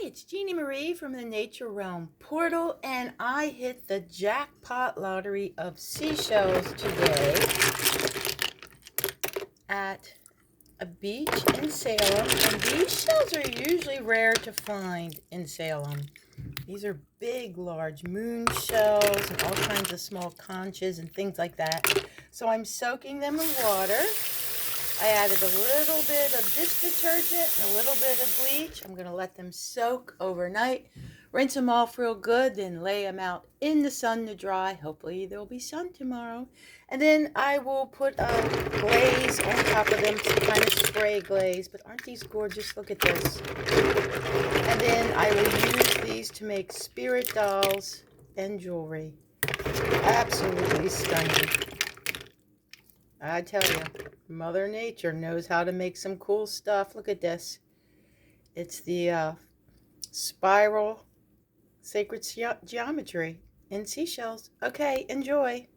Hi, it's Jeannie Marie from the Nature Realm Portal, and I hit the jackpot lottery of seashells today at a beach in Salem. And these shells are usually rare to find in Salem. These are big, large moon shells and all kinds of small conches and things like that. So I'm soaking them in water. I added a little bit of dish detergent and a little bit of bleach. I'm going to let them soak overnight, rinse them off real good, then lay them out in the sun to dry. Hopefully there'll be sun tomorrow. And then I will put a glaze on top of them, some kind of spray glaze. But aren't these gorgeous? Look at this. And then I will use these to make spirit dolls and jewelry. Absolutely stunning. I tell you, Mother Nature knows how to make some cool stuff. Look at this. It's the spiral sacred geometry in seashells. Okay, enjoy.